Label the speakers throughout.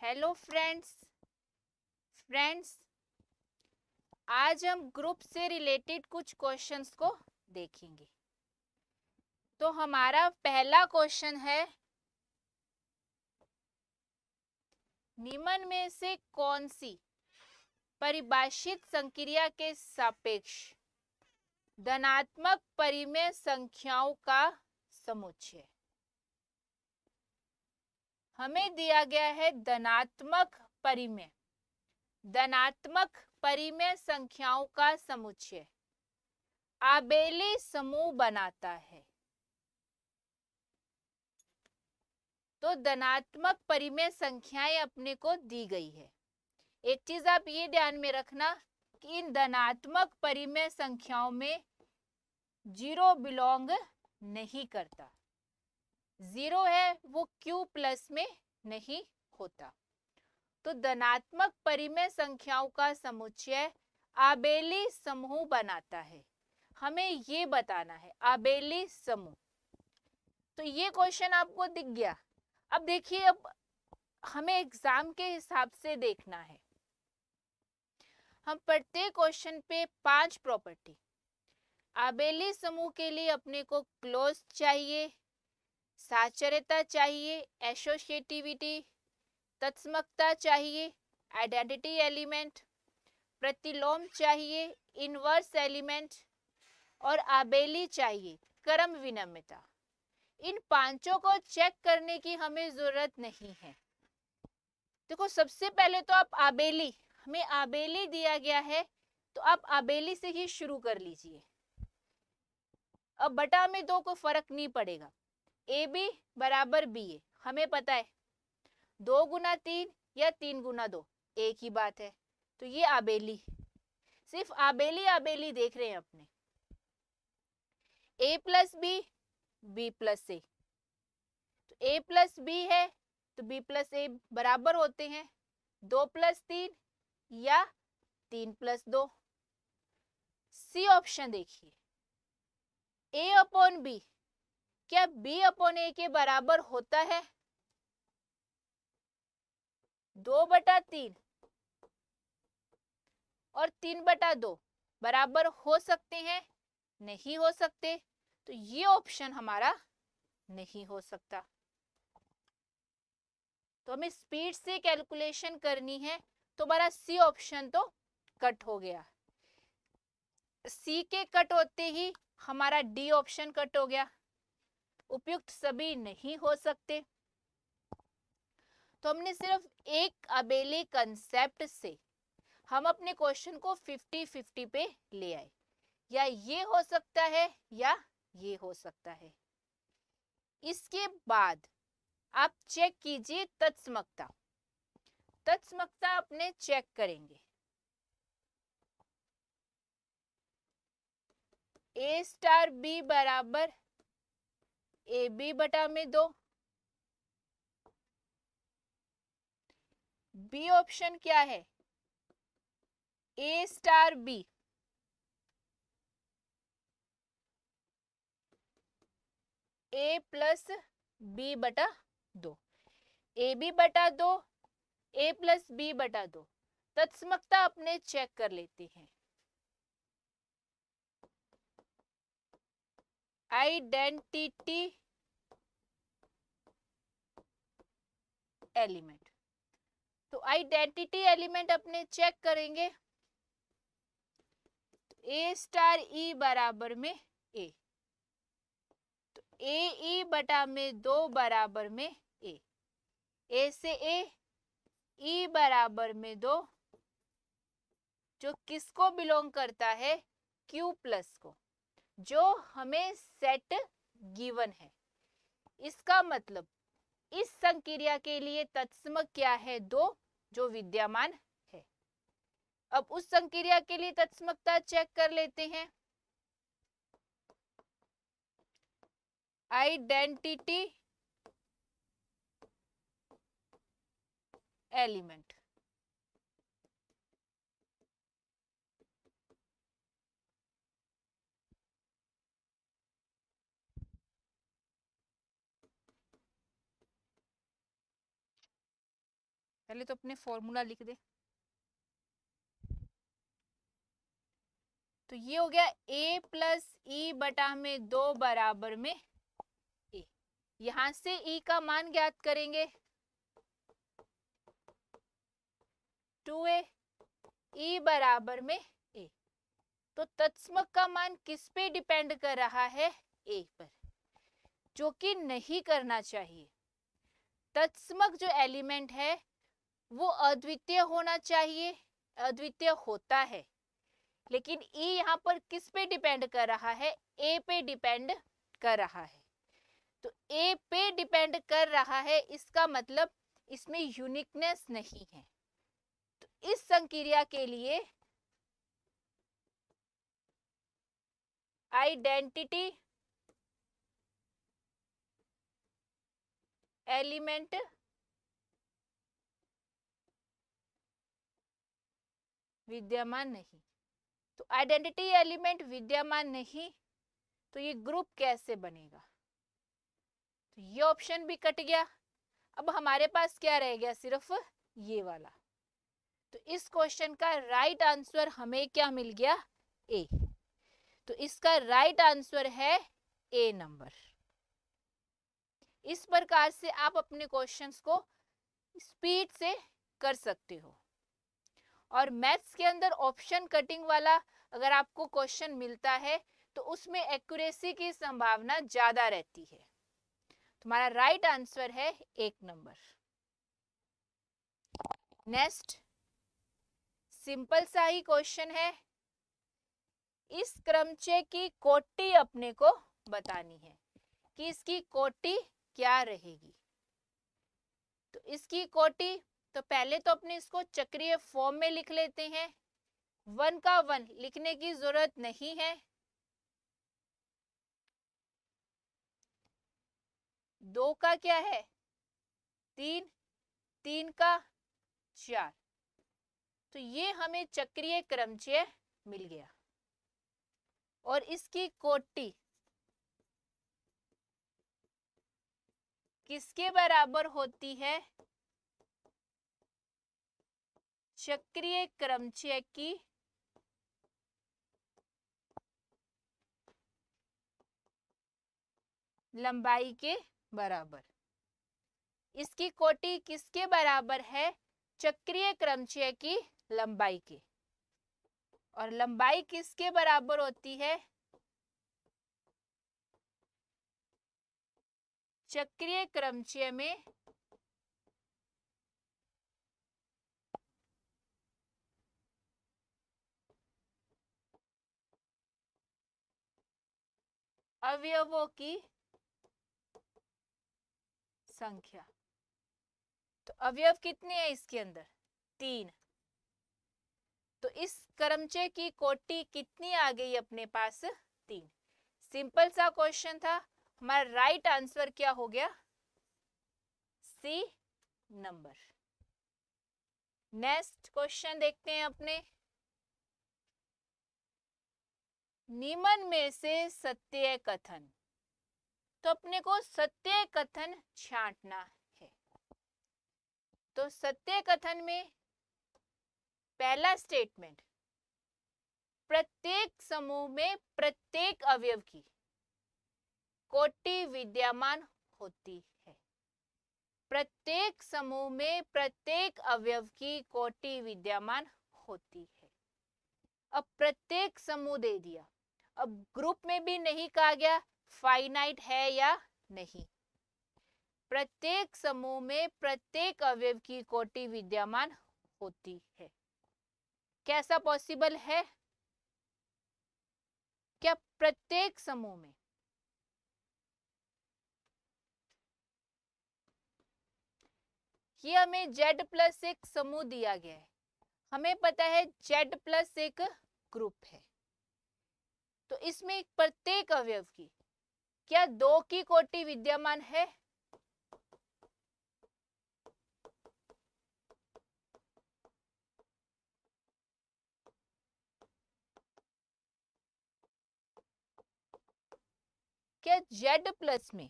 Speaker 1: Hello friends, आज हम group से रिलेटेड कुछ क्वेश्चंस को देखेंगे। तो हमारा पहला क्वेश्चन है, निम्न में से कौन सी परिभाषित संक्रिया के सापेक्ष धनात्मक परिमेय संख्याओं का समुच्चय? हमें दिया गया है धनात्मक परिमेय संख्याओं का समुच्चय आबेली समूह बनाता है। तो धनात्मक परिमेय संख्याएं अपने को दी गई है। एक चीज आप ये ध्यान में रखना कि इन धनात्मक परिमेय संख्याओं में जीरो बिलोंग नहीं करता। जीरो है वो क्यू प्लस में नहीं होता। तो धनात्मक परिमेय संख्याओं का समुच्चय आबेली समूह बनाता है। हमें ये बताना है आबेली समूह। तो ये क्वेश्चन आपको दिख गया। अब देखिए, अब हमें एग्जाम के हिसाब से देखना है। हम प्रत्येक क्वेश्चन पे 5 प्रॉपर्टी आबेली समूह के लिए अपने को क्लोज चाहिए, साचर्यता चाहिए, एसोसिएटिविटी, तत्समकता चाहिए, आइडेंटिटी एलिमेंट, प्रतिलोम चाहिए, इनवर्स एलिमेंट और आबेली चाहिए, क्रम विनम्यता। इन पांचों को चेक करने की हमें जरूरत नहीं है। देखो, सबसे पहले तो आप आबेली, हमें आबेली दिया गया है तो आप आबेली से ही शुरू कर लीजिए। अब बटा में 2 को फर्क नहीं पड़ेगा। ए बी बराबर बी ए, हमें पता है 2 गुना 3 या 3 गुना 2 एक ही बात है। तो ये आबेली, सिर्फ आबेली देख रहे हैं अपने। ए प्लस बी प्लस ए, तो ए प्लस बी है तो बी प्लस ए बराबर होते हैं 2 प्लस 3 या 3 प्लस 2। सी ऑप्शन देखिए, ए अपॉन बी, क्या बी अपॉन ए के बराबर होता है? 2/3 और 3/2 बराबर हो सकते हैं? नहीं हो सकते। तो ये ऑप्शन हमारा नहीं हो सकता। तो हमें स्पीड से कैलकुलेशन करनी है, तो हमारा सी ऑप्शन तो कट हो गया। सी के कट होते ही हमारा डी ऑप्शन कट हो गया। उपयुक्त सभी नहीं हो सकते। तो हमने सिर्फ एक आबेली कंसेप्ट से हम अपने क्वेश्चन को 50-50 पे ले आए। या ये हो सकता है या ये हो सकता है। इसके बाद आप चेक कीजिए तत्समकता। तत्समकता अपने चेक करेंगे। ए स्टार बी बराबर ए बी बटा में 2। बी ऑप्शन क्या है? ए स्टार बी ए प्लस बी बटा 2, ए बी बटा 2 ए प्लस बी बटा 2। तत्समकता अपने चेक कर लेते हैं। आइडेंटिटी एलिमेंट, तो आइडेंटिटी एलिमेंट अपने चेक करेंगे। ए स्टार ई बराबर में ए, तो ए ई बटा में 2 बराबर में ए से ए ई बराबर में 2, जो किसको बिलोंग करता है? क्यू प्लस को, जो हमें सेट गिवन है। इसका मतलब इस संक्रिया के लिए तत्समक क्या है? 2, जो विद्यमान है। अब उस संक्रिया के लिए तत्समकता चेक कर लेते हैं। आइडेंटिटी एलिमेंट, पहले तो अपने फॉर्मूला लिख दे। तो ये हो गया a प्लस ई बटा में 2 बराबर में a। यहां से e का मान ज्ञात करेंगे 2a, e बराबर में a। तो तत्समक का मान किस पे डिपेंड कर रहा है? a पर, जो कि नहीं करना चाहिए। तत्समक जो एलिमेंट है वो अद्वितीय होना चाहिए, अद्वितीय होता है, लेकिन ई यहाँ पर किस पे डिपेंड कर रहा है? ए पे डिपेंड कर रहा है। तो ए पे डिपेंड कर रहा है, इसका मतलब इसमें यूनिकनेस नहीं है। तो इस संक्रिया के लिए आइडेंटिटी एलिमेंट विद्यमान नहीं। तो आइडेंटिटी एलिमेंट विद्यमान नहीं, तो ये ग्रुप कैसे बनेगा? तो ये ऑप्शन भी कट गया। अब हमारे पास क्या रह गया? सिर्फ ये वाला। तो इस क्वेश्चन का राइट आंसर हमें क्या मिल गया? ए। तो इसका राइट आंसर है ए नंबर। इस प्रकार से आप अपने क्वेश्चंस को स्पीड से कर सकते हो। और मैथ्स के अंदर ऑप्शन कटिंग वाला अगर आपको क्वेश्चन मिलता है तो उसमें एक्यूरेसी की संभावना ज्यादा रहती है। तुम्हारा राइट आंसर है 1 नंबर। नेक्स्ट सिंपल सा ही क्वेश्चन है। इस क्रमचय की कोटि अपने को बतानी है कि इसकी कोटि क्या रहेगी। तो इसकी कोटि, तो पहले तो अपने इसको चक्रीय फॉर्म में लिख लेते हैं। 1 का 1 लिखने की जरूरत नहीं है। 2 का क्या है? 3, 3 का 4। तो ये हमें चक्रीय क्रमचय मिल गया। और इसकी कोटि किसके बराबर होती है? चक्रीय क्रमचय की लंबाई के बराबर। इसकी कोटि किसके बराबर है? चक्रीय क्रमचय की लंबाई के। और लंबाई किसके बराबर होती है? चक्रीय क्रमचय में अवयवों की संख्या। तो अवयव कितने हैं इसके अंदर? 3। तो इस क्रमचय की कोटि कितनी आ गई अपने पास? 3। सिंपल सा क्वेश्चन था। हमारा राइट आंसर क्या हो गया? सी नंबर। नेक्स्ट क्वेश्चन देखते हैं अपने। निम्न में से सत्य कथन। तो अपने को सत्य कथन छांटना है। तो सत्य कथन में पहला स्टेटमेंट, प्रत्येक समूह में प्रत्येक अवयव की कोटि विद्यमान होती है। प्रत्येक समूह में प्रत्येक अवयव की कोटि विद्यमान होती है। अब प्रत्येक समूह दे दिया। अब ग्रुप में भी नहीं कहा गया फाइनाइट है या नहीं। प्रत्येक समूह में प्रत्येक अवयव की कोटि विद्यमान होती है। कैसा पॉसिबल है? क्या प्रत्येक समूह में? ये हमें Z+1 समूह दिया गया है। हमें पता है Z+1 ग्रुप है। तो इसमें प्रत्येक अवयव की क्या 2 की कोटि विद्यमान है? क्या Z+ में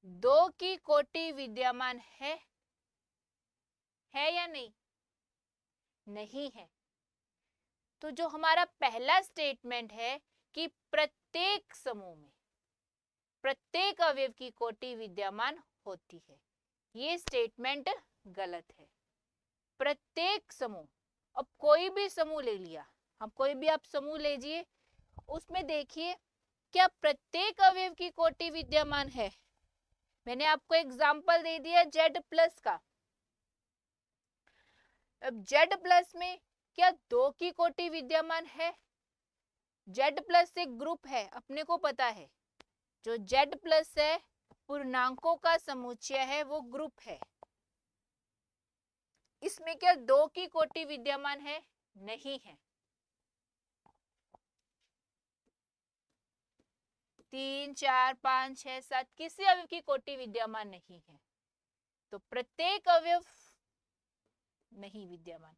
Speaker 1: 2 की कोटि विद्यमान है? है या नहीं? नहीं है। तो जो हमारा पहला स्टेटमेंट है कि प्रत्येक समूह में प्रत्येक अवयव की कोटि विद्यमान होती है, ये स्टेटमेंट गलत है। प्रत्येक समूह, अब कोई भी समूह ले लिया, हम कोई भी आप समूह लीजिए, उसमें देखिए क्या प्रत्येक अवयव की कोटि विद्यमान है? मैंने आपको एग्जाम्पल दे दिया Z प्लस का। अब Z प्लस में क्या 2 की कोटि विद्यमान है? Z प्लस एक ग्रुप है, अपने को पता है। जो Z प्लस है पूर्णांकों का समुच्चय है, वो ग्रुप है। इसमें क्या 2 की कोटि विद्यमान है? नहीं है। 3, 4, 5, 6, 7 किसी अवयव की कोटि विद्यमान नहीं है। तो प्रत्येक अवयव नहीं विद्यमान।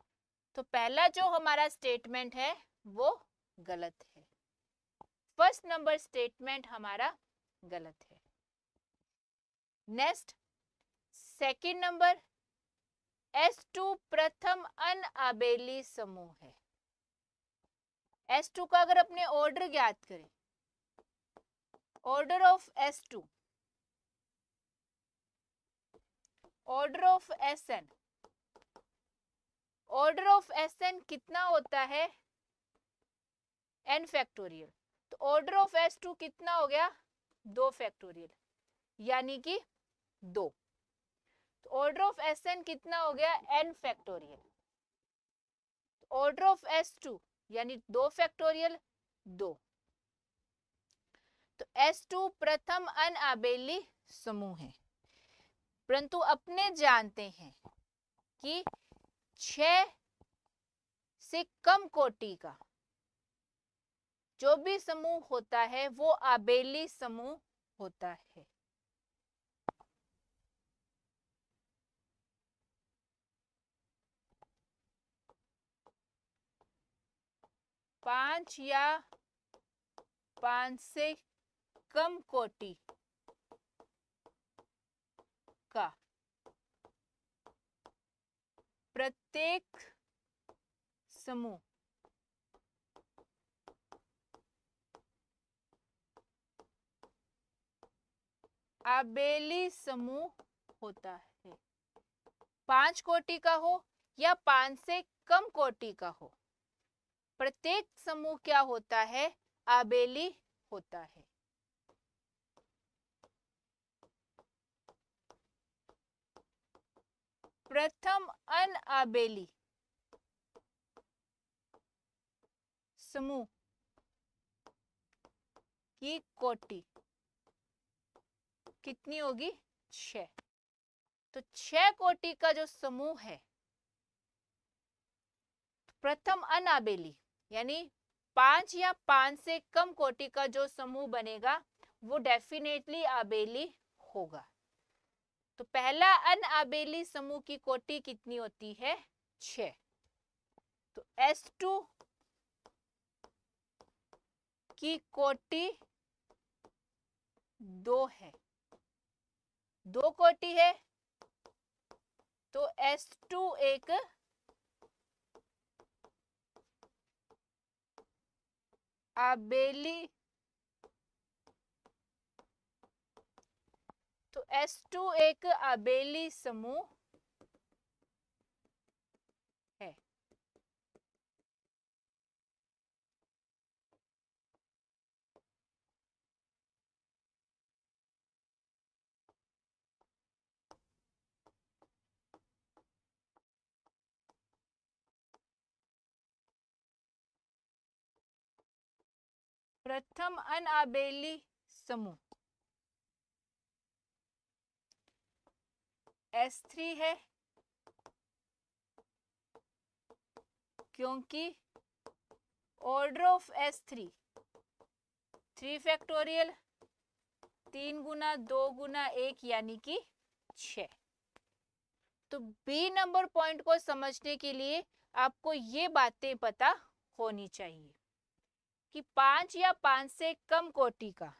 Speaker 1: तो पहला जो हमारा स्टेटमेंट है वो गलत है। फर्स्ट नंबर स्टेटमेंट हमारा गलत है। नेक्स्ट, सेकंड नंबर, S2 प्रथम अनआबेली समूह है। S2 का अगर अपने ऑर्डर ज्ञात करें, order of S2, order of Sn, order of Sn कितना होता है? n factorial. तो ऑर्डर ऑफ S2 कितना हो गया? 2 फैक्टोरियल, यानी कि 2। तो ऑर्डर ऑफ Sn कितना हो गया? n factorial. Order of S2 यानी 2 फैक्टोरियल 2। तो S2 प्रथम अनआबेली समूह है। परंतु अपने जानते हैं कि 6 से कम कोटि का जो भी समूह होता है वो आबेली समूह होता है। पांच या 5 से कम कोटि का प्रत्येक समूह आबेली समूह होता है। 5 कोटि का हो या 5 से कम कोटि का हो, प्रत्येक समूह क्या होता है? आबेली होता है। प्रथम अनआबेली समूह की कोटि कितनी होगी? 6। तो 6 कोटि का जो समूह है प्रथम अनाबेली, यानी 5 या 5 से कम कोटि का जो समूह बनेगा वो डेफिनेटली आबेली होगा। तो पहला अनआबेली समूह की कोटि कितनी होती है? 6। तो S2 की कोटि 2 है, 2 कोटि है, तो S2 एक आबेली, तो S2 एक आबेली समूह है। प्रथम अनआबेली समूह S3 है, क्योंकि ऑर्डर ऑफ S3 3 फैक्टोरियल, 3 गुना 2 गुना 1 यानी कि 6। तो बी नंबर पॉइंट को समझने के लिए आपको ये बातें पता होनी चाहिए कि 5 या 5 से कम कोटि का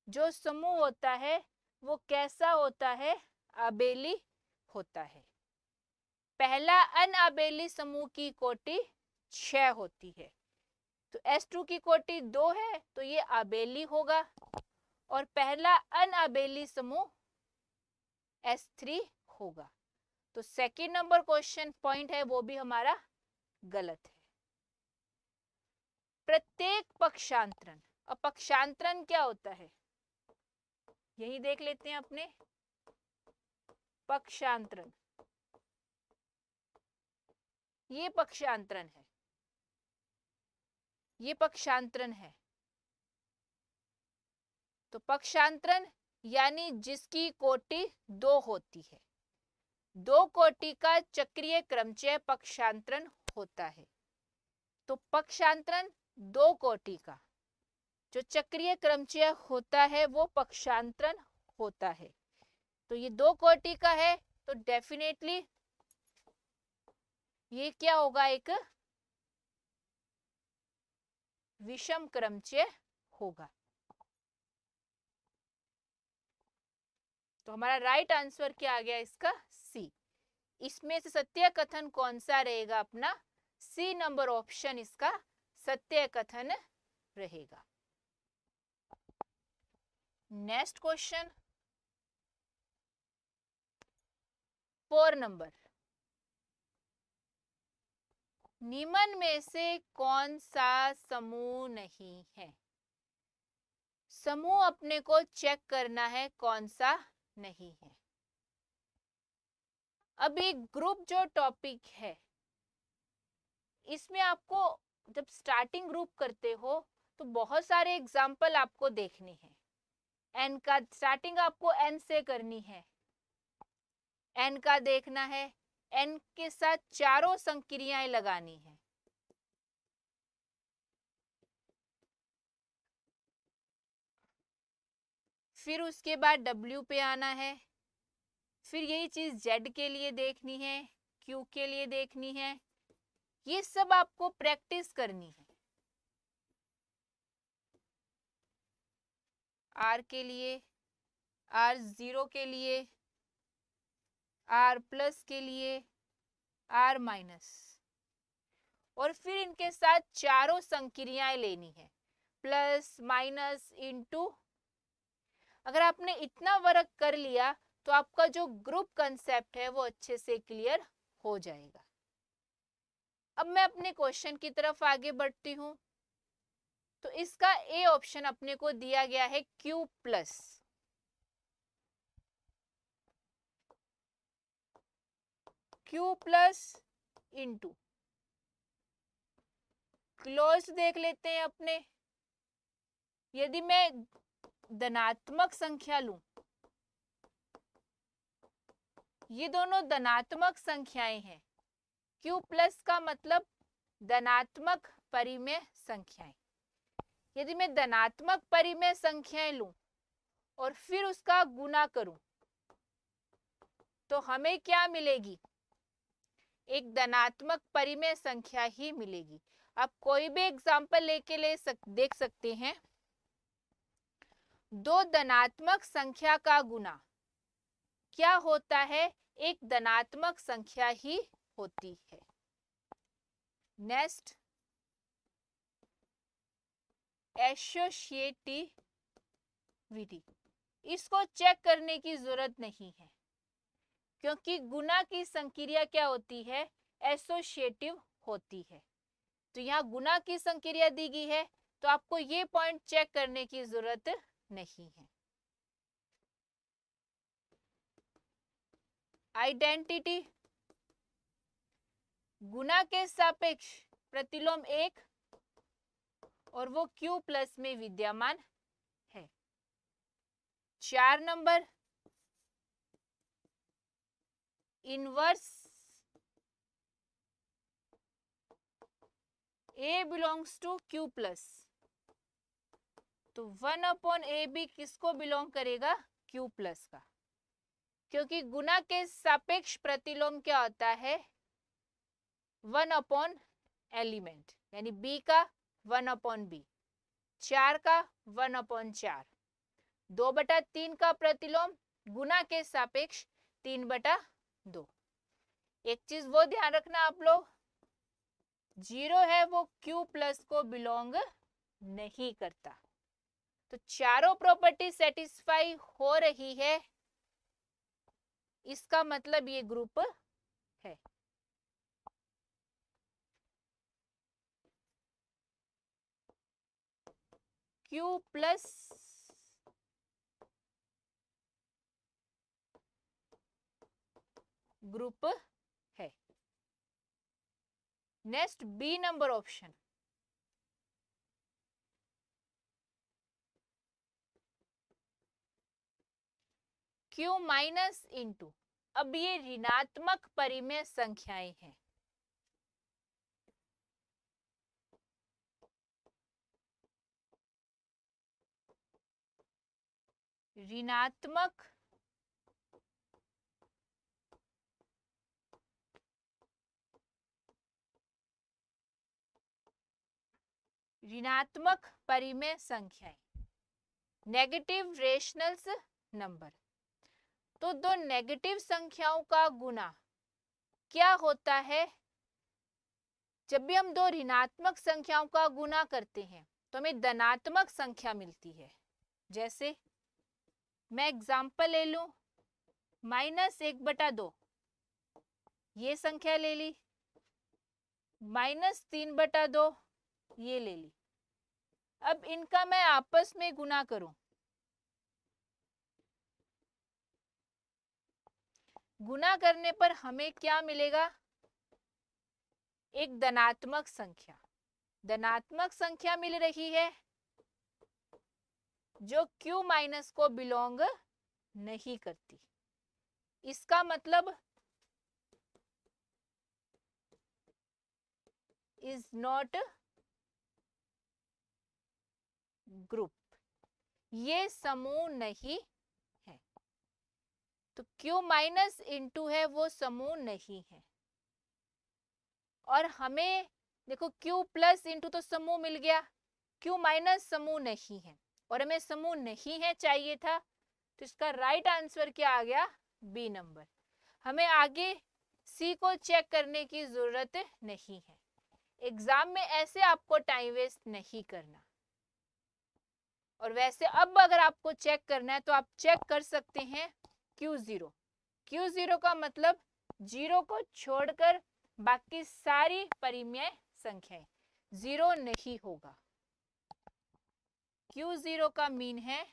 Speaker 1: जो समूह होता है वो कैसा होता है? आबेली होता है। पहला अनआबेली समूह की कोटि 6 होती है। तो S2 की कोटि 2 है तो ये आबेली होगा, और पहला अनआबेली समूह S3 होगा। तो सेकंड नंबर क्वेश्चन पॉइंट है वो भी हमारा गलत है। प्रत्येक पक्षांतरण, अब पक्षांतरण क्या होता है यही देख लेते हैं अपने। पक्षांतरण, ये पक्षांतरण है, ये पक्षांतरण है। तो पक्षांतरण यानी जिसकी कोटि 2 होती है, 2 कोटि का चक्रीय क्रमचय पक्षांतरण होता है। तो पक्षांतरण 2 कोटि का जो चक्रीय क्रमचय होता है वो पक्षांतरण होता है। तो ये 2 कोटि का है तो डेफिनेटली ये क्या होगा, एक विषम क्रमचय होगा। तो हमारा राइट आंसर क्या आ गया इसका, सी। इसमें से सत्य कथन कौन सा रहेगा अपना, सी नंबर ऑप्शन इसका सत्य कथन रहेगा। नेक्स्ट क्वेश्चन 4 नंबर, निम्न में से कौन सा समूह नहीं है। समूह अपने को चेक करना है कौन सा नहीं है। अब एक ग्रुप जो टॉपिक है इसमें आपको जब स्टार्टिंग ग्रुप करते हो तो बहुत सारे एग्जाम्पल आपको देखने हैं। एन का स्टार्टिंग आपको एन से करनी है, एन का देखना है, एन के साथ चारों संक्रियाएं लगानी है। फिर उसके बाद डब्ल्यू पे आना है, फिर यही चीज जेड के लिए देखनी है, क्यू के लिए देखनी है। ये सब आपको प्रैक्टिस करनी है। आर के लिए, आर जीरो के लिए, आर प्लस के लिए, आर माइनस, और फिर इनके साथ चारों संक्रियाएं लेनी है, प्लस माइनस इनटू। अगर आपने इतना वर्क कर लिया तो आपका जो ग्रुप कंसेप्ट है वो अच्छे से क्लियर हो जाएगा। अब मैं अपने क्वेश्चन की तरफ आगे बढ़ती हूं। तो इसका ए ऑप्शन अपने को दिया गया है Q plus. Q plus into close देख लेते हैं अपने। यदि मैं धनात्मक संख्या लूं, ये दोनों धनात्मक संख्याएं हैं। Q प्लस का मतलब धनात्मक परिमेय संख्याएं। यदि मैं धनात्मक परिमेय संख्याएं लूं और फिर उसका गुना करूं तो हमें क्या मिलेगी, एक धनात्मक परिमेय संख्या ही मिलेगी। आप कोई भी एग्जाम्पल लेके देख सकते हैं। दो धनात्मक संख्या का गुना क्या होता है, एक धनात्मक संख्या ही होती है। नेक्स्ट, एसोसिएटिविटी, इसको चेक करने की जरूरत नहीं है क्योंकि गुना की संक्रिया क्या होती है, एसोसिएटिव होती है। तो यहाँ गुना की संक्रिया दी गई है तो आपको ये पॉइंट चेक करने की जरूरत नहीं है। आइडेंटिटी, गुना के सापेक्ष प्रतिलोम 1 और वो Q प्लस में विद्यमान है। 4 number, inverse A belongs to Q plus, तो 1/AB किसको बिलोंग करेगा, Q प्लस का, क्योंकि गुना के सापेक्ष प्रतिलोम क्या होता है, 1/एलिमेंट, यानी B का 1/B, 4 का 1/4, 2/3 का प्रतिलोम गुना के सापेक्ष 3/2। एक चीज वो ध्यान रखना आप लोग, 0 है वो Q प्लस को बिलोंग नहीं करता। तो चारों प्रॉपर्टी सेटिस्फाई हो रही है, इसका मतलब ये ग्रुप है। Q प्लस ग्रुप है। Next B number option, Q minus into, अब ये ऋणात्मक परिमेय संख्याएं हैं। ऋणात्मक ऋणात्मक परिमेय संख्याएं, नेगेटिव रेशनल्स नंबर। तो दो नेगेटिव संख्याओं का गुना क्या होता है? जब भी हम दो ऋणात्मक संख्याओं का गुना करते हैं तो हमें धनात्मक संख्या मिलती है। जैसे मैं एग्जाम्पल ले लूं, -1/2 ये संख्या ले ली, -3/2 ये ले ली। अब इनका मैं आपस में गुना करूं, गुना करने पर हमें क्या मिलेगा? एक धनात्मक संख्या, धनात्मक संख्या मिल रही है जो Q माइनस को बिलोंग नहीं करती। इसका मतलब इज नॉट ग्रुप, ये समूह नहीं है। तो Q माइनस इंटू है वो समूह नहीं है। और हमें देखो Q प्लस इंटू तो समूह मिल गया, Q माइनस समूह नहीं है, और हमें समूह नहीं है चाहिए था। तो इसका राइट आंसर क्या आ गया? B number. हमें आगे सी को चेक करने की जरूरत नहीं है। एग्जाम में ऐसे आपको टाइम वेस्ट नहीं करना। और वैसे अब अगर आपको चेक करना है तो आप चेक कर सकते हैं Q0। Q0 का मतलब 0 को छोड़कर बाकी सारी परिमेय संख्याएं, 0 नहीं होगा। Q0 का मीन है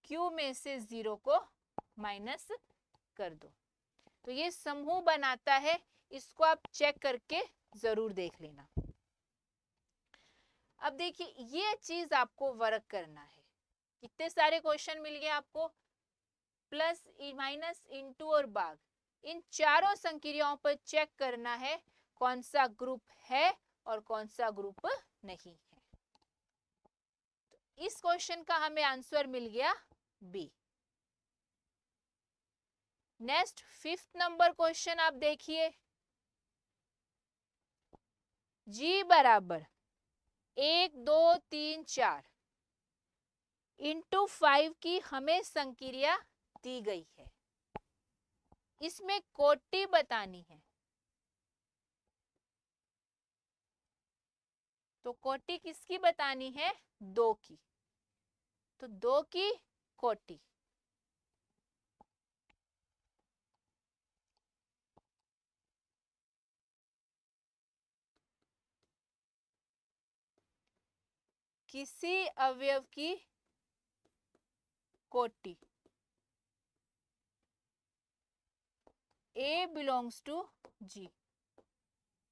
Speaker 1: Q में से 0 को माइनस कर दो। तो ये समूह बनाता है, इसको आप चेक करके जरूर देख लेना। अब देखिए ये चीज आपको वर्क करना है। कितने सारे क्वेश्चन मिल गए आपको, प्लस माइनस इंटू और भाग, इन चारों संक्रियाओं पर चेक करना है कौन सा ग्रुप है और कौन सा ग्रुप नहीं है। तो इस क्वेश्चन का हमें आंसर मिल गया B. Next 5th number question आप देखिए, G बराबर 1 2 3 4 इंटू 5 की हमें संक्रिया दी गई है। इसमें कोटि बतानी है। तो कोटि किसकी बतानी है? 2 की। तो 2 की कोटि, किसी अवयव की कोटि, A बिलोंग्स टू G।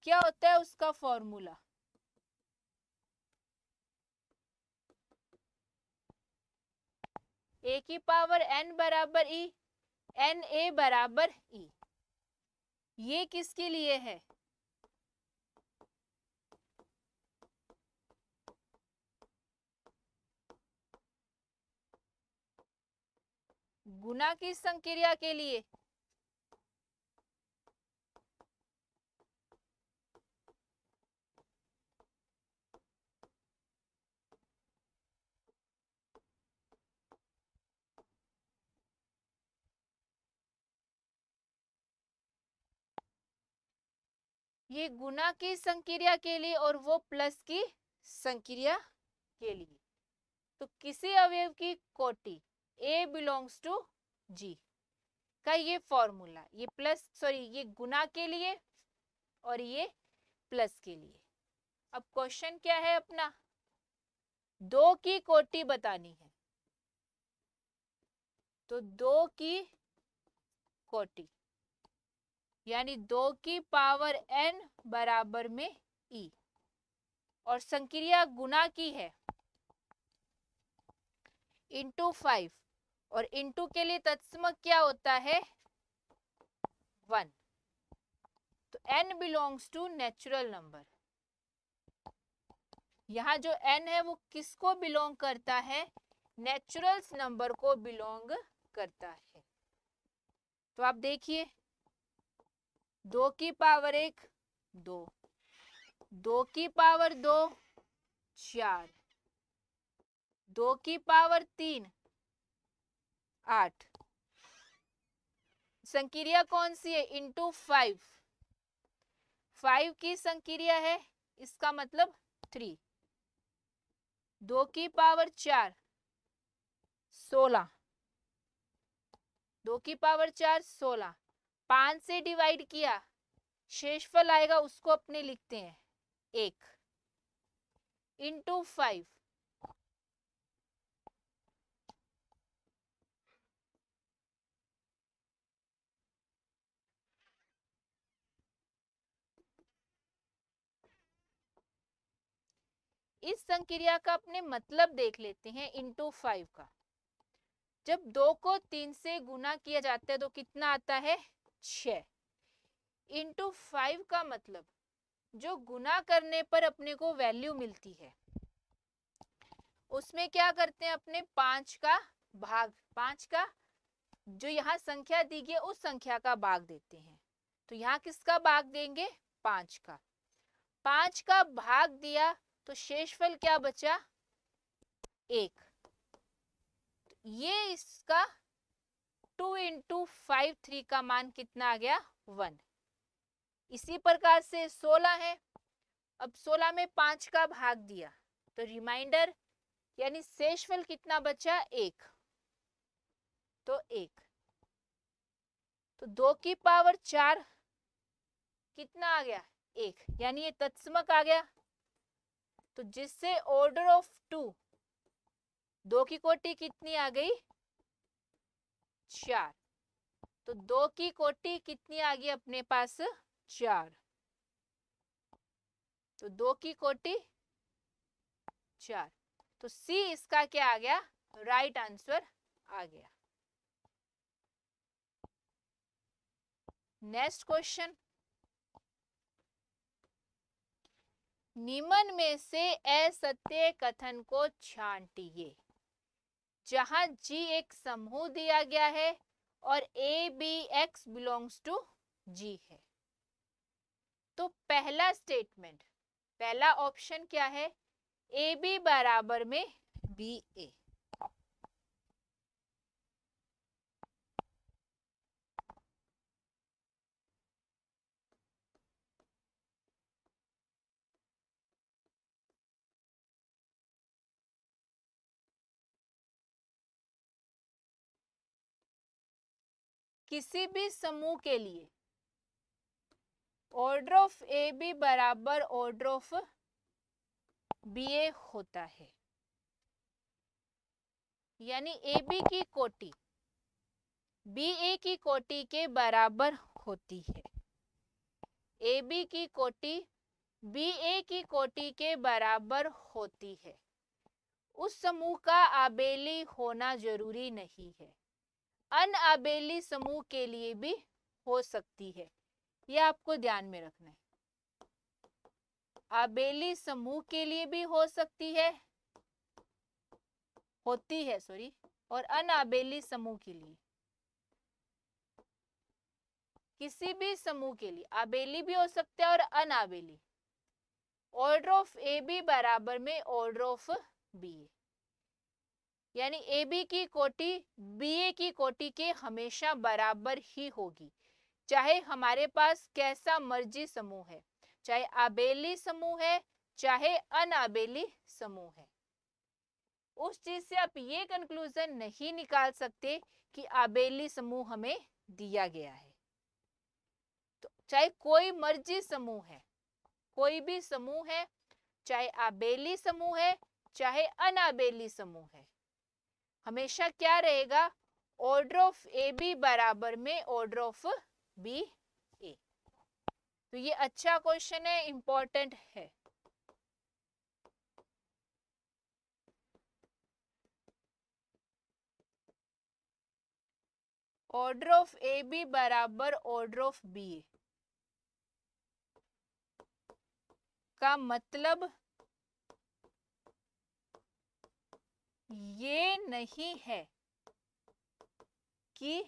Speaker 1: क्या होता है उसका फॉर्मूला? A की पावर n बराबर E, एन ए बराबर E। ये किसके लिए है? गुना की संक्रिया के लिए। ये गुना की संक्रिया के लिए और वो प्लस की संक्रिया के लिए। तो किसी अवयव की कोटि A बिलोंग्स टू G का ये फॉर्मूला, ये ये गुना के लिए और ये प्लस के लिए। अब क्वेश्चन क्या है अपना, 2 की कोटि बतानी है। तो 2 की कोटि यानी 2 की पावर n बराबर में e, और संक्रिया गुना की है इंटू 5, और इंटू के लिए तत्समक क्या होता है 1। तो n belongs to natural number. यहाँ जो n है वो किसको बिलोंग करता है, नेचुरल नंबर को बिलोंग करता है। तो आप देखिए 2 की पावर 1 2, 2 की पावर 2 4, 2 की पावर 3 8, संक्रिया कौन सी है इंटू 5, 5 की संक्रिया है, इसका मतलब 3, 2 की पावर 4 16, 2 की पावर 4 16, 5 से डिवाइड किया, शेषफल आएगा उसको अपने लिखते हैं 1 इंटू 5, इस संक्रिया का अपने मतलब देख लेते हैं इंटू 5 का। जब 2 को 3 से गुना किया जाता है तो कितना आता है 6, इंटू 5 का मतलब जो गुना करने पर अपने को वैल्यू मिलती है उसमें क्या करते हैं अपने 5 का भाग, 5 का जो यहाँ संख्या दी गई उस संख्या का भाग देते हैं। तो यहाँ किसका भाग देंगे 5 का, 5 का भाग दिया तो शेषफल क्या बचा 1। ये इसका 2 इंटू 5 3 का मान कितना आ गया 1। इसी प्रकार से 16 है, अब 16 में 5 का भाग दिया तो रिमाइंडर यानी शेषफल कितना बचा 1, तो 1। तो 2 की पावर 4 कितना आ गया 1, यानी ये तत्समक आ गया। तो जिससे ऑर्डर ऑफ 2, 2 की कोटि कितनी आ गई 4, तो 2 की कोटि कितनी आ गई अपने पास 4, तो 2 की कोटि 4, तो सी इसका क्या आ गया राइट आंसर आ गया। नेक्स्ट क्वेश्चन, निम्न में से असत्य कथन को छांटिए। जहां G एक समूह दिया गया है और A B X belongs to G है। तो पहला स्टेटमेंट, पहला ऑप्शन क्या है ए बी बराबर में बी ए। किसी भी समूह के लिए ऑर्डर ऑफ ए बी बराबर ऑर्डर ऑफ बी ए होता है, यानी ए बी की कोटि बी ए की कोटि के बराबर होती है। ए बी की कोटि बी ए की कोटि के बराबर होती है। उस समूह का आबेली होना जरूरी नहीं है, अनआबेली समूह के लिए भी हो सकती है, यह आपको ध्यान में रखना है। आबेली समूह के लिए भी हो सकती है, होती है सॉरी, और अनाबेली समूह के लिए, किसी भी समूह के लिए आबेली भी हो सकता है और अनाबेली। ऑर्डर ऑफ ए बी बराबर में ऑर्डर ऑफ बी ए, यानी ए बी की कोटि बी ए की कोटि के हमेशा बराबर ही होगी, चाहे हमारे पास कैसा मर्जी समूह है। चाहे आबेली समूह है चाहे अनाबेली समूह है। उस चीज से आप ये कंक्लूजन नहीं निकाल सकते कि आबेली समूह हमें दिया गया है। तो चाहे कोई मर्जी समूह है, कोई भी समूह है, चाहे आबेली समूह है चाहे अनाबेली समूह है, हमेशा क्या रहेगा, ऑर्डर ऑफ ए बी बराबर में ऑर्डर ऑफ बी ए। तो ये अच्छा क्वेश्चन है, इंपॉर्टेंट है। ऑर्डर ऑफ ए बी बराबर ऑर्डर ऑफ बी ए का मतलब ये नहीं है कि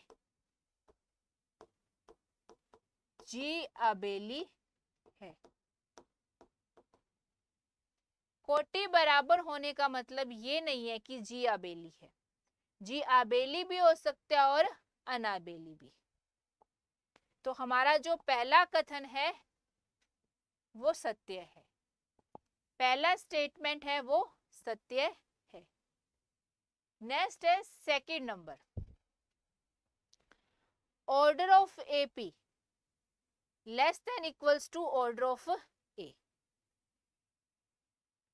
Speaker 1: जी आबेली है। कोटि बराबर होने का मतलब ये नहीं है कि जी आबेली है। जी आबेली भी हो सकता है और अनाबेली भी। तो हमारा जो पहला कथन है वो सत्य है, पहला स्टेटमेंट है वो सत्य है। नेक्स्ट है second number, order of AP less than equals to order of A.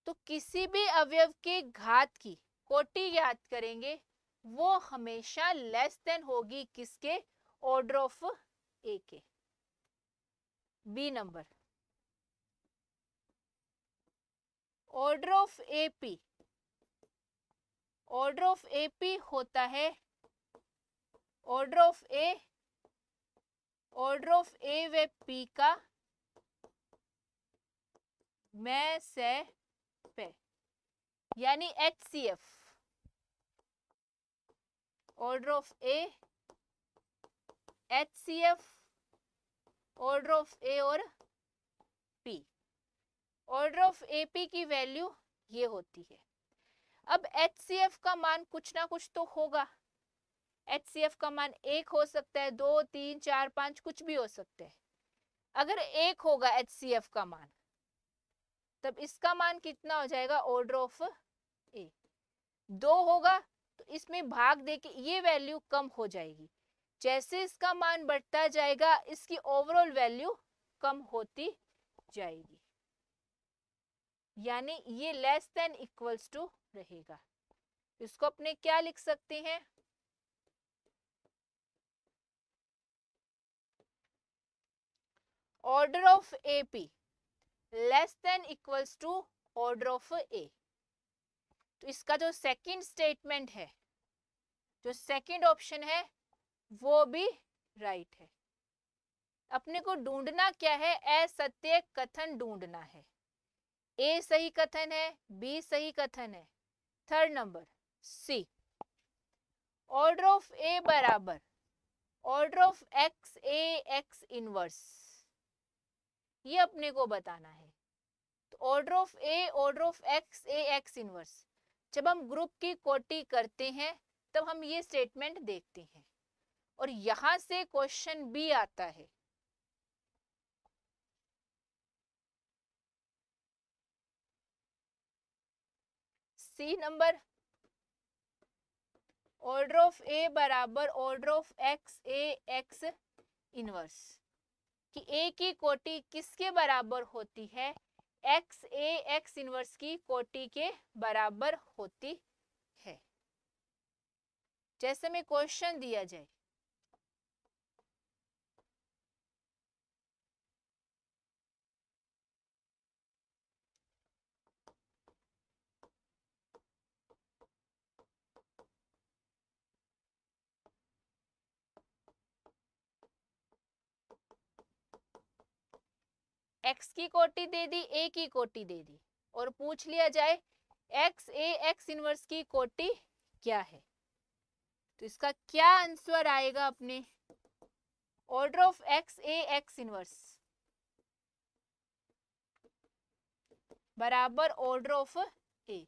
Speaker 1: तो किसी भी अवयव के घात की कोटि याद करेंगे वो हमेशा लेस देन होगी किसके, ऑर्डर ऑफ ए के। B number, order of AP, order of AP होता है order of A, order of A व पी का मैं से पे, यानी HCF। Order of A, HCF, order of A और पी। ऑर्डर ऑफ एपी की वैल्यू ये होती है। अब HCF का मान कुछ ना कुछ तो होगा। HCF का मान 1 हो सकता है, 2, 3, 4, 5 कुछ भी हो सकता है। अगर 1 होगा HCF का मान, तब इसका मान कितना हो जाएगा, ऑर्डर ऑफ ए। 2 होगा तो इसमें भाग देके ये वैल्यू कम हो जाएगी। जैसे इसका मान बढ़ता जाएगा इसकी ओवरऑल वैल्यू कम होती जाएगी, यानी ये लेस देन इक्वल्स टू रहेगा। इसको अपने क्या लिख सकते हैं, order of AP less than equals to order of A. तो इसका जो सेकंड स्टेटमेंट है, जो सेकंड ऑप्शन है वो भी राइट है। अपने को ढूंढना क्या है, असत्य कथन ढूंढना है। ए सही कथन है, बी सही कथन है। Third number C, order of A बराबर order of x a x inverse, ये अपने को बताना है। तो order of A, order of x a x inverse, जब हम ग्रुप की कोटि करते हैं तब हम ये स्टेटमेंट देखते हैं और यहां से क्वेश्चन भी आता है। सी नंबर, ऑर्डर ऑफ ए बराबर order of x a x inverse, कि ए की कोटि किसके बराबर होती है, एक्स ए एक्स इनवर्स की कोटि के बराबर होती है। जैसे में क्वेश्चन दिया जाए, एक्स की कोटि दे दी, ए की कोटि दे दी, और पूछ लिया जाए एक्स ए एक्स इनवर्स की कोटि क्या है, तो इसका क्या आंसर आएगा अपने, order of x a x inverse बराबर ऑर्डर ऑफ ए,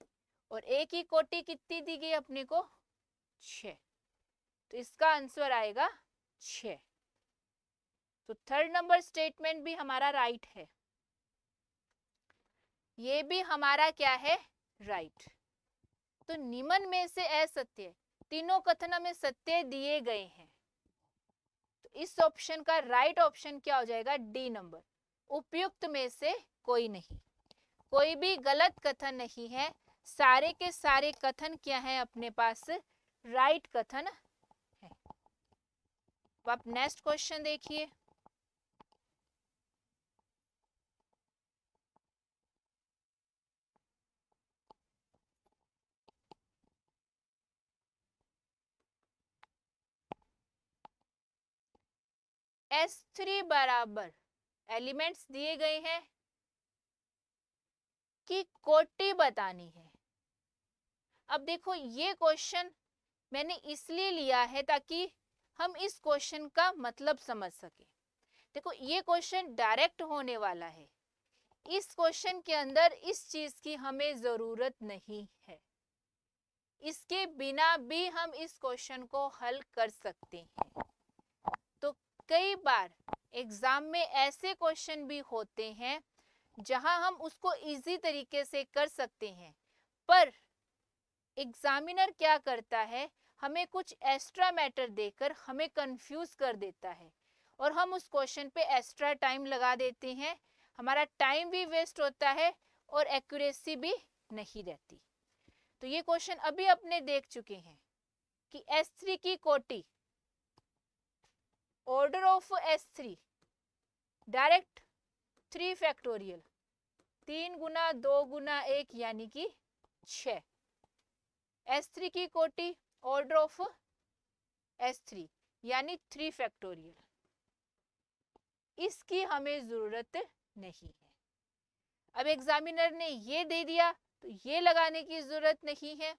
Speaker 1: और ए की कोटि कितनी दी गई अपने को, 6, तो इसका आंसर आएगा 6। तो थर्ड नंबर स्टेटमेंट भी हमारा राइट है। ये भी हमारा क्या है, राइट। तो निम्न में से असत्य, तीनों कथन हमें सत्य दिए गए हैं, तो इस ऑप्शन का राइट ऑप्शन क्या हो जाएगा, डी नंबर, उपयुक्त में से कोई नहीं, कोई भी गलत कथन नहीं है, सारे के सारे कथन क्या है अपने पास, राइट कथन है। अब आप नेक्स्ट क्वेश्चन देखिए। S3 बराबर एलिमेंट्स दिए गए हैं कि कोटि बतानी है। अब देखो ये क्वेश्चन मैंने इसलिए लिया है ताकि हम इस क्वेश्चन का मतलब समझ सके। देखो ये क्वेश्चन डायरेक्ट होने वाला है, इस क्वेश्चन के अंदर इस चीज की हमें जरूरत नहीं है, इसके बिना भी हम इस क्वेश्चन को हल कर सकते हैं। तो कई बार एग्जाम में ऐसे क्वेश्चन भी होते हैं जहां हम उसको इजी तरीके से कर सकते हैं, पर एग्जामिनर क्या करता है, हमें कुछ एक्स्ट्रा मैटर देकर हमें कंफ्यूज कर देता है और हम उस क्वेश्चन पे एक्स्ट्रा टाइम लगा देते हैं, हमारा टाइम भी वेस्ट होता है और एक्यूरेसी भी नहीं रहती। तो ये क्वेश्चन अभी अपने देख चुके हैं कि S3 की कोटि, order of S3 direct 3 factorial, 3 गुना 2 गुना 1 यानी कि 6। S3 की कोटि ऑर्डर ऑफ S3 यानी 3 फैक्टोरियल, इसकी हमें जरूरत नहीं है। अब एग्जामिनर ने ये दे दिया तो ये लगाने की जरूरत नहीं है।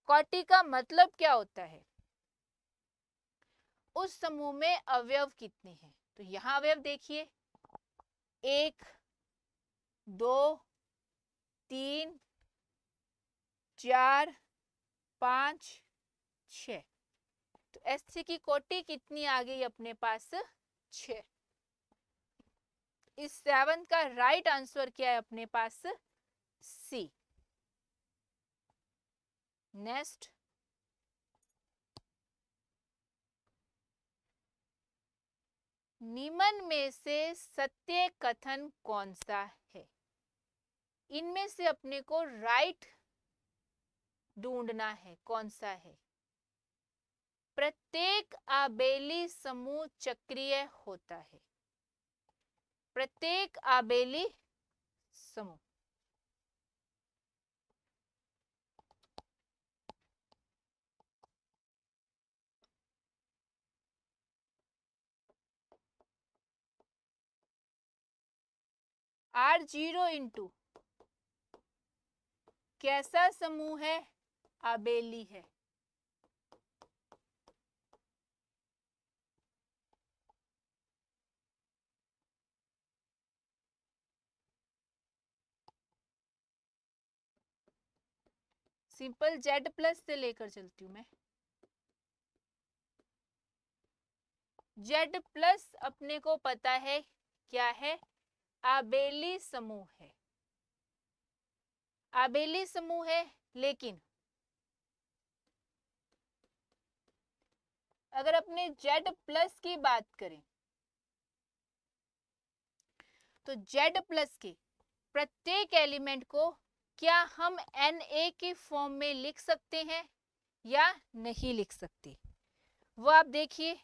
Speaker 1: कोटि का मतलब क्या होता है, उस समूह में अवयव कितने हैं, तो यहाँ अवयव देखिए 1 2 3 4 5 6। तो S3 की कोटि कितनी आ गई अपने पास, 6। इस 7 का राइट आंसर क्या है अपने पास, सी। नेक्स्ट, निम्न में से सत्य कथन कौन सा है, इनमें से अपने को राइट ढूंढना है, कौन सा है। प्रत्येक आबेली समूह चक्रीय होता है, प्रत्येक आबेली समूह। R0 इंटू कैसा समूह है, आबेली है। सिंपल Z प्लस से लेकर चलती हूँ मैं। Z प्लस अपने को पता है क्या है, आबेली समूह है, आबेली समूह है। लेकिन अगर अपने Z प्लस की बात करें तो Z प्लस के प्रत्येक एलिमेंट को क्या हम Na की फॉर्म में लिख सकते हैं या नहीं लिख सकते, वो आप देखिए।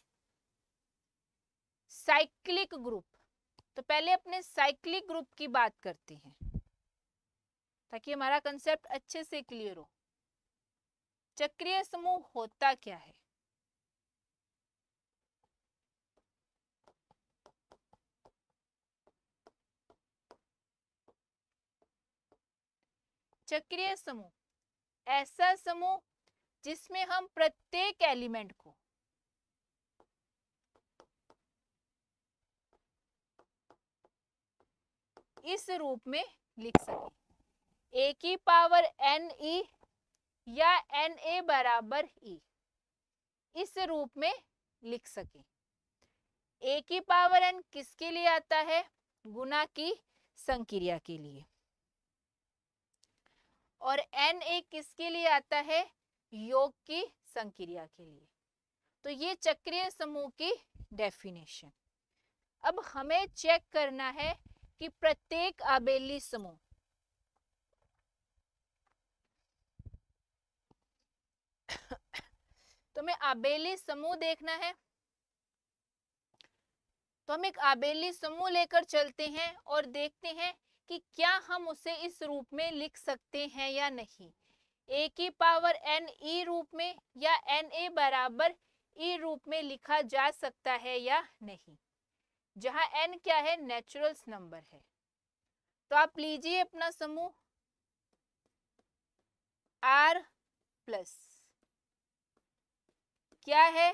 Speaker 1: साइक्लिक ग्रुप, तो पहले अपने साइक्लिक ग्रुप की बात करते हैं ताकि हमारा कंसेप्ट अच्छे से क्लियर हो। चक्रीय समूह होता क्या है, चक्रीय समूह ऐसा समूह जिसमें हम प्रत्येक एलिमेंट को इस रूप में लिख सके, A की पावर NE या Na बराबर E, इस रूप में लिख सके। A की पावर n किसके लिए आता है, गुना की संक्रिया के लिए। और Na किसके लिए आता है? योग की संक्रिया के लिए। तो ये चक्रीय समूह की डेफिनेशन। अब हमें चेक करना है कि प्रत्येक आबेली समूह, तो हमें आबेली समूह देखना है। तो हम एक आबेली समूह लेकर चलते हैं और देखते हैं कि क्या हम उसे इस रूप में लिख सकते हैं या नहीं। a की पावर n e रूप में या na बराबर e रूप में लिखा जा सकता है या नहीं, जहां n क्या है? नेचुरल्स नंबर है। तो आप लीजिए अपना समूह r प्लस क्या है?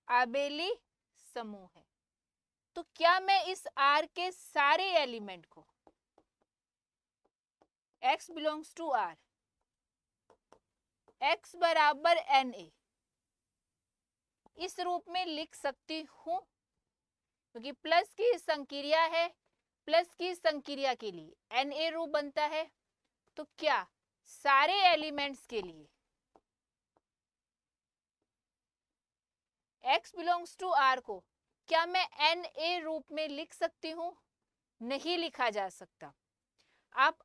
Speaker 1: आबेली समूह है। तो क्या मैं इस R के सारे एलिमेंट को x belongs to R, x बराबर Na इस रूप में लिख सकती हूं? क्योंकि प्लस की संक्रिया है, प्लस की संक्रिया के लिए Na रूप बनता है। तो क्या सारे एलिमेंट्स के लिए x बिलोंग्स टू R को क्या मैं Na रूप में लिख सकती हूं? नहीं लिखा जा सकता। आप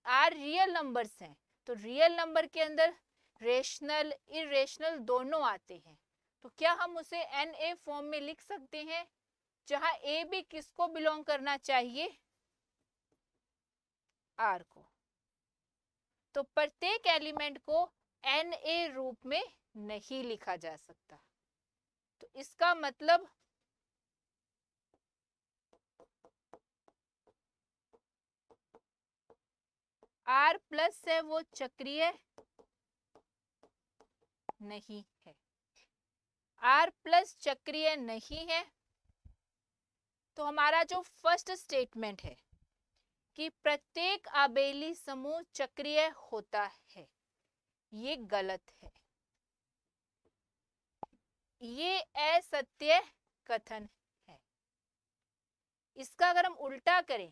Speaker 1: R रियल नंबर्स हैं, तो रियल नंबर के अंदर रेशनल इरेशनल दोनों आते हैं। तो क्या हम उसे Na फॉर्म में लिख सकते हैं, जहां A भी किसको बिलोंग करना चाहिए? R को। तो प्रत्येक एलिमेंट को Na रूप में नहीं लिखा जा सकता। तो इसका मतलब R प्लस है वो चक्रीय नहीं है। R प्लस चक्रीय नहीं है। तो हमारा जो फर्स्ट स्टेटमेंट है कि प्रत्येक आबेली समूह चक्रीय होता है, ये गलत है। ये असत्य कथन है। इसका अगर हम उल्टा करें,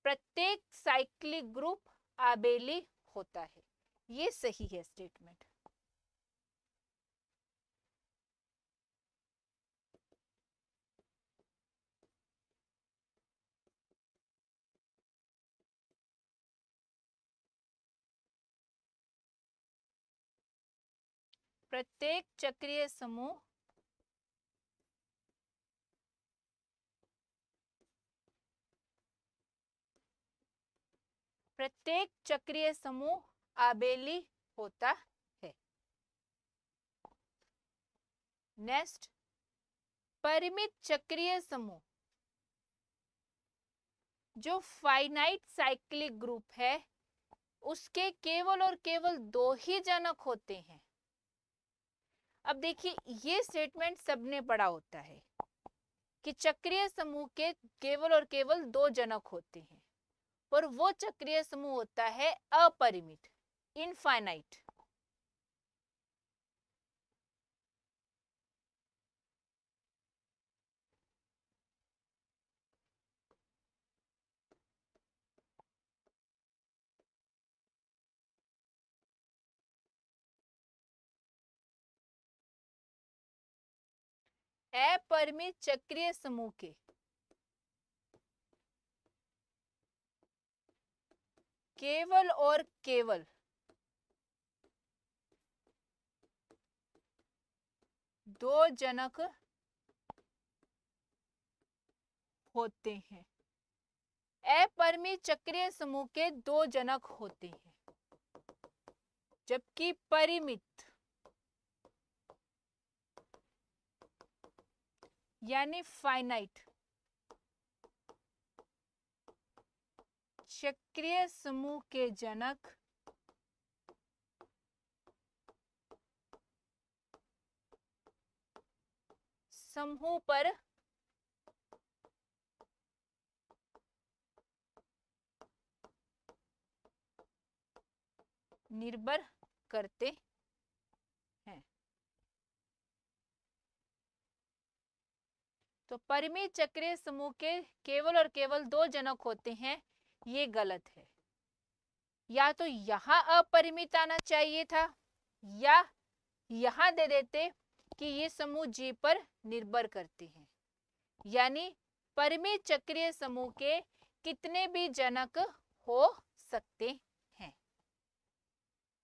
Speaker 1: प्रत्येक साइक्लिक ग्रुप आबेली होता है, ये सही है स्टेटमेंट। प्रत्येक चक्रीय समूह प्रत्येक चक्रीय समूह आबेली होता है। नेक्स्ट, परिमित चक्रीय समूह जो फाइनाइट साइक्लिक ग्रुप है, उसके केवल और केवल दो ही जनक होते हैं। अब देखिए, ये स्टेटमेंट सबने पढ़ा होता है कि चक्रीय समूह के केवल और केवल दो जनक होते हैं, और वो चक्रीय समूह होता है अपरिमित, इनफाइनाइट। अपरिमित चक्रीय समूह के केवल और केवल दो जनक होते हैं। अपरिमित चक्रीय समूह के दो जनक होते हैं, जबकि परिमित यानी फाइनाइट चक्रीय समूह के जनक समूह पर निर्भर करते हैं। तो परिमित चक्रीय समूह के केवल और केवल 2 जनक होते हैं, ये गलत है। या तो यहाँ अपरिमित आना चाहिए था या यहाँ दे देते कि ये समूह जी पर निर्भर करते हैं, यानी परिमित चक्रीय समूह के कितने भी जनक हो सकते हैं।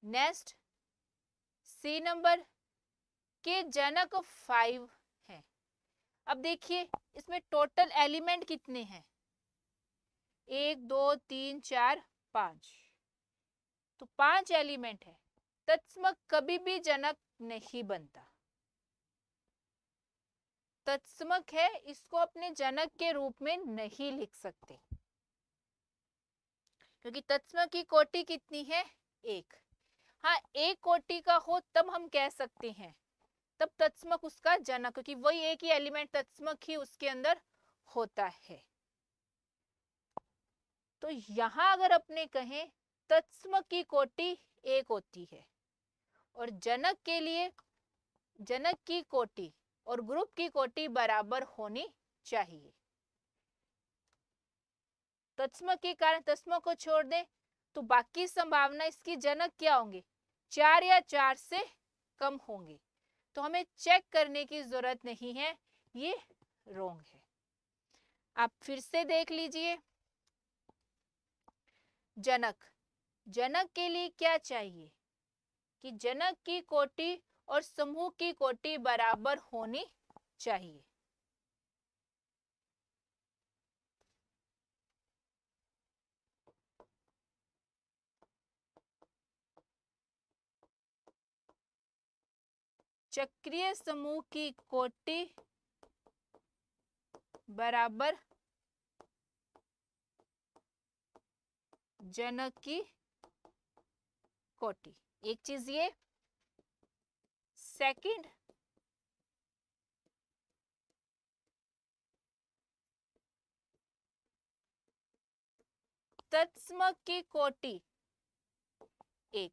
Speaker 1: नेक्स्ट सी नंबर के जनक 5 हैं। अब देखिए इसमें टोटल एलिमेंट कितने हैं, 1 2 3 4 5, तो 5 एलिमेंट है। तत्समक कभी भी जनक नहीं बनता। तत्समक है, इसको अपने जनक के रूप में नहीं लिख सकते, क्योंकि तत्समक की कोटि कितनी है, 1। हाँ, 1 कोटि का हो तब हम कह सकते हैं, तब तत्समक उसका जनक, क्योंकि वही एक ही एलिमेंट तत्समक ही उसके अंदर होता है। तो यहां अगर अपने कहें तत्समक की कोटि 1 होती है और जनक के लिए जनक की कोटि और ग्रुप की कोटि बराबर होनी चाहिए। तत्समक के कारण तत्समक को छोड़ दें तो बाकी संभावना इसकी जनक क्या होंगे, 4 या 4 से कम होंगे। तो हमें चेक करने की जरूरत नहीं है, ये रॉन्ग है। आप फिर से देख लीजिए। जनक, जनक के लिए क्या चाहिए कि जनक की कोटि और समूह की कोटि बराबर होनी चाहिए। चक्रीय समूह की कोटि बराबर जनक की कोटि, एक चीज ये। सेकंड, तत्समक की कोटि 1,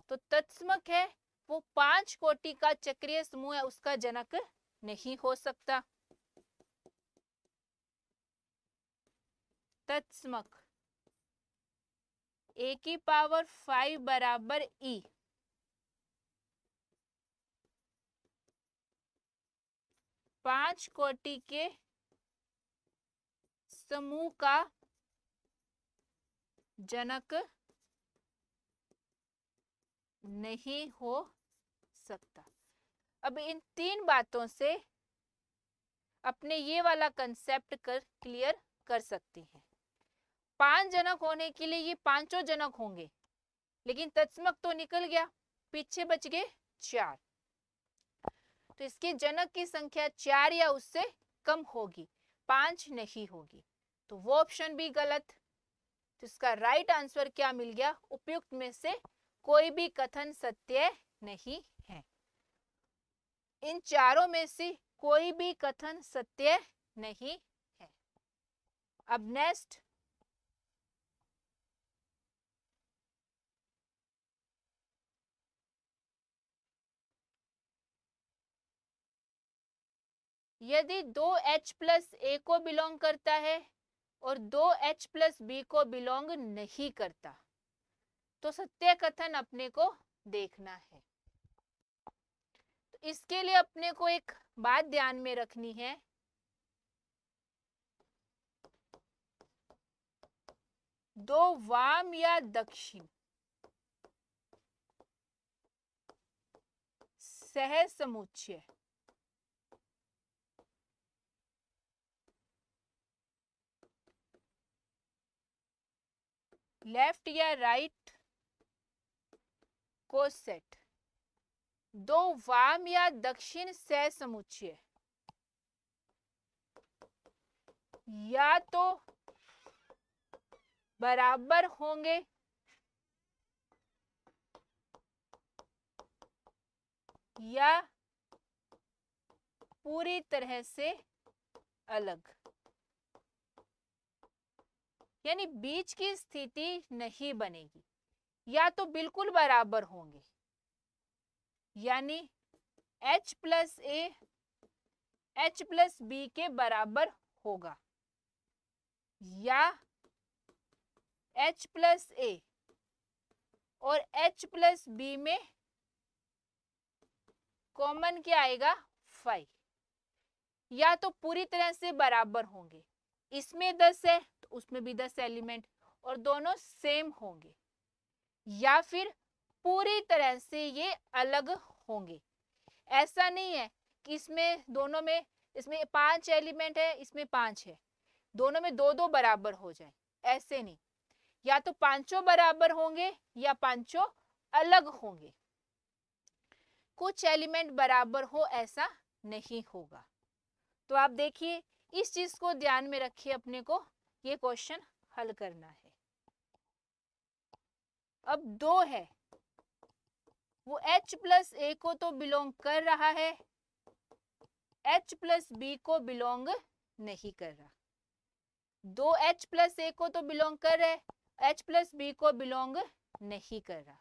Speaker 1: तो तत्समक है वो 5 कोटि का चक्रीय समूह है, उसका जनक नहीं हो सकता। तत्समक a की पावर 5 बराबर e, 5 कोटि के समूह का जनक नहीं हो सकता। अब इन 3 बातों से अपने ये वाला कंसेप्ट क्लियर कर सकते हैं। 5 जनक होने के लिए ये पांचों जनक होंगे, लेकिन तत्समक तो निकल गया, पीछे बच गए 4, तो इसके जनक की संख्या 4 या उससे कम होगी, 5 नहीं होगी, तो वो ऑप्शन भी गलत। तो इसका राइट आंसर क्या मिल गया, उपयुक्त में से कोई भी कथन सत्य नहीं है। इन चारों में से कोई भी कथन सत्य नहीं है। अब नेक्स्ट, यदि 2H प्लस ए को बिलोंग करता है और 2H प्लस बी को बिलोंग नहीं करता, तो सत्य कथन अपने को देखना है। तो इसके लिए अपने को एक बात ध्यान में रखनी है, दो वाम या दक्षिण सह समुच्चय लेफ्ट या राइट को सेट, दो वाम या दक्षिण सह समुच्चय या तो बराबर होंगे या पूरी तरह से अलग, यानी बीच की स्थिति नहीं बनेगी। या तो बिल्कुल बराबर होंगे, यानी H प्लस ए H प्लस बी के बराबर होगा, या H प्लस ए और H प्लस बी में कॉमन क्या आएगा 5, या तो पूरी तरह से बराबर होंगे, इसमें 10 है तो उसमें भी 10 एलिमेंट और दोनों सेम होंगे, या फिर पूरी तरह से ये अलग होंगे। ऐसा नहीं है कि इसमें दोनों में, इसमें 5 एलिमेंट है इसमें 5 है, दोनों में दो दो बराबर हो जाए, ऐसे नहीं, या तो पांचों बराबर होंगे या पांचों अलग होंगे, कुछ एलिमेंट बराबर हो ऐसा नहीं होगा। तो आप देखिए इस चीज को ध्यान में रखिए, अपने को ये क्वेश्चन हल करना है। अब 2 है, वो H प्लस ए को तो बिलोंग कर रहा है, H प्लस बी को बिलोंग नहीं कर रहा। 2 H प्लस ए को तो बिलोंग कर रहा है, H प्लस बी को बिलोंग नहीं कर रहा,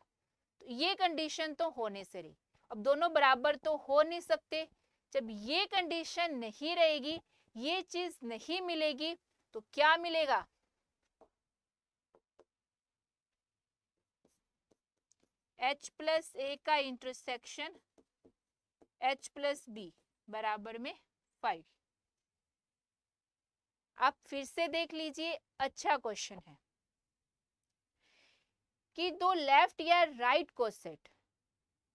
Speaker 1: तो ये कंडीशन तो होने से रही। अब दोनों बराबर तो हो नहीं सकते, जब ये कंडीशन नहीं रहेगी, ये चीज नहीं मिलेगी, तो क्या मिलेगा, H प्लस ए का इंटरसेक्शन H प्लस बी बराबर में 5। आप फिर से देख लीजिए, अच्छा क्वेश्चन है कि दो लेफ्ट या राइट कोसेट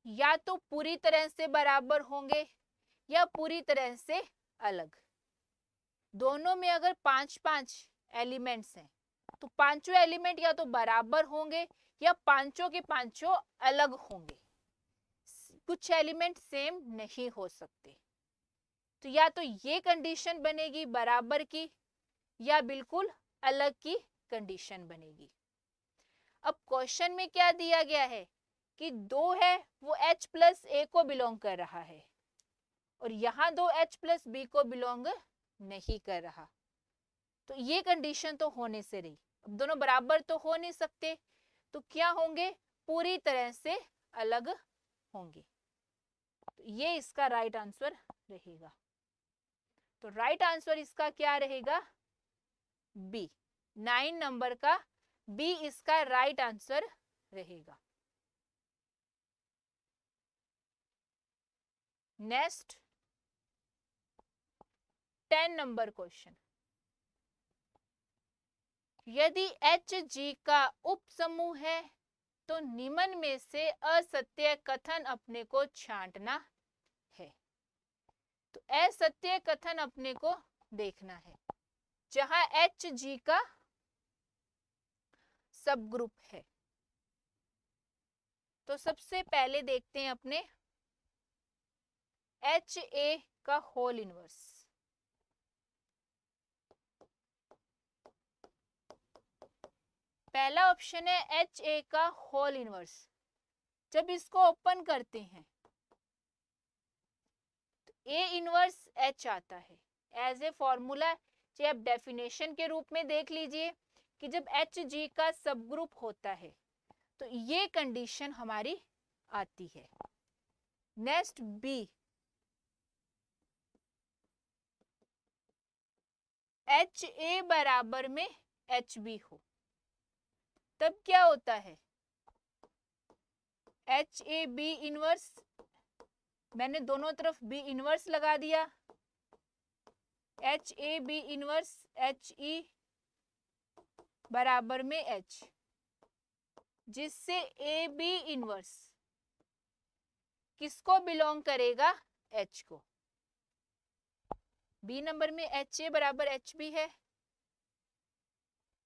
Speaker 1: या तो पूरी तरह से बराबर होंगे या पूरी तरह से अलग, दोनों में अगर 5-5 एलिमेंट्स हैं तो पांचों एलिमेंट या तो बराबर होंगे या पांचों के पांचों अलग होंगे, कुछ एलिमेंट सेम नहीं हो सकते। तो या तो ये कंडीशन बनेगी बराबर की या बिल्कुल अलग की कंडीशन बनेगी। अब क्वेश्चन में क्या दिया गया है कि 2 है वो H प्लस ए को बिलोंग कर रहा है और यहाँ 2 H प्लस बी को बिलोंग नहीं कर रहा, तो ये कंडीशन तो होने से रही। अब दोनों बराबर तो हो नहीं सकते, तो क्या होंगे, पूरी तरह से अलग होंगे, तो ये इसका राइट आंसर रहेगा। तो राइट आंसर इसका क्या रहेगा, बी, 9 नंबर का बी इसका राइट आंसर रहेगा। नेक्स्ट 10 नंबर क्वेश्चन, यदि Hg का उपसमूह है तो निम्न में से असत्य कथन अपने को छांटना है। तो असत्य कथन अपने को देखना है जहां Hg का सब ग्रुप है। तो सबसे पहले देखते हैं अपने Ha का होल इनवर्स। पहला ऑप्शन है Ha का होल इनवर्स। जब इसको ओपन करते हैं तो A इनवर्स H आता है एज ए फॉर्मूला, चाहे आप डेफिनेशन के रूप में देख लीजिए कि जब Hg का सब ग्रुप होता है तो ये कंडीशन हमारी आती है। नेक्स्ट B, Ha बराबर में Hb हो, तब क्या होता है, HAB इनवर्स, मैंने दोनों तरफ B इनवर्स लगा दिया, HAB इनवर्स HE बराबर में H, जिससे AB इनवर्स किसको बिलोंग करेगा, H को। B नंबर में HA बराबर HB है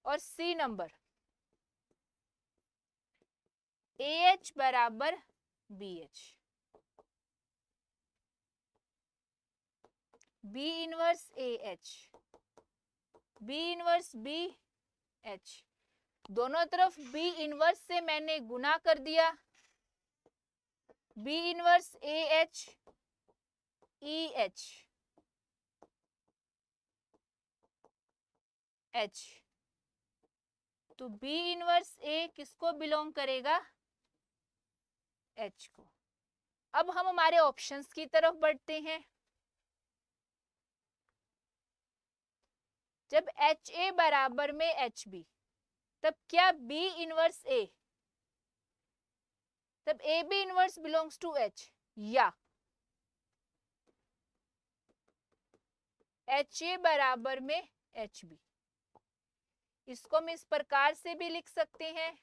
Speaker 1: और C नंबर AH बराबर BH। B inverse AH, B inverse BH, दोनों तरफ B इनवर्स से मैंने गुना कर दिया, B inverse AH EH H, तो B इनवर्स A किसको बिलोंग करेगा, H को। अब हम हमारे ऑप्शंस की तरफ बढ़ते हैं। जब एच ए बराबर में एच बी, तब क्या बी इनवर्स ए, तब A B inverse belongs to H, या एच ए बराबर में एच बी। इसको हम इस प्रकार से भी लिख सकते हैं,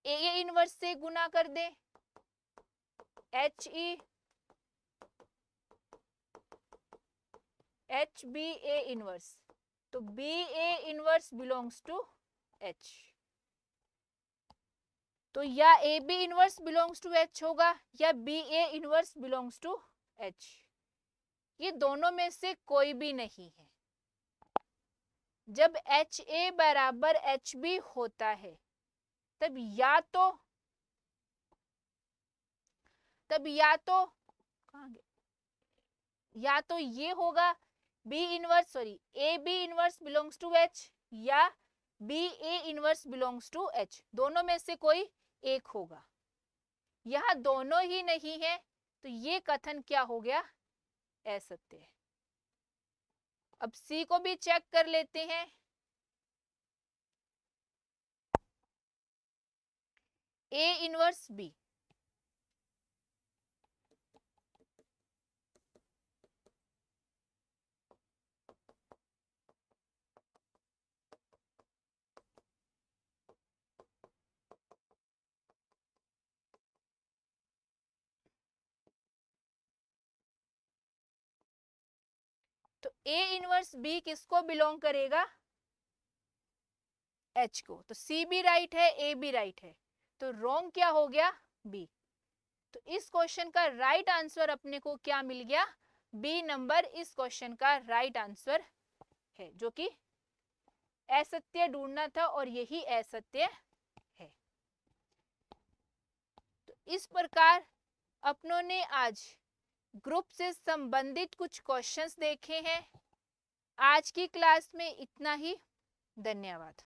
Speaker 1: ए इनवर्स से गुना कर दे H e H b a inverse, तो b a inverse belongs to H. तो या a B inverse belongs to H होगा या b a inverse belongs to H, ये दोनों में से कोई भी नहीं है। जब एच ए बराबर एच बी होता है तब या तो ये होगा b inverse a B inverse belongs to H, या b a inverse belongs to H, दोनों में से कोई एक होगा। यह दोनों ही नहीं है तो ये कथन क्या हो गया, असत्य है। अब सी को भी चेक कर लेते हैं। ए इनवर्स बी, तो ए इनवर्स बी किसको बिलोंग करेगा, एच को। तो सी भी राइट है, ए भी राइट है, तो रॉन्ग क्या हो गया, बी। तो इस क्वेश्चन का राइट आंसर अपने को क्या मिल गया, बी नंबर इस क्वेश्चन का राइट आंसर है, जो कि असत्य ढूंढना था और यही असत्य है। तो इस प्रकार अपनों ने आज ग्रुप से संबंधित कुछ क्वेश्चंस देखे हैं। आज की क्लास में इतना ही। धन्यवाद।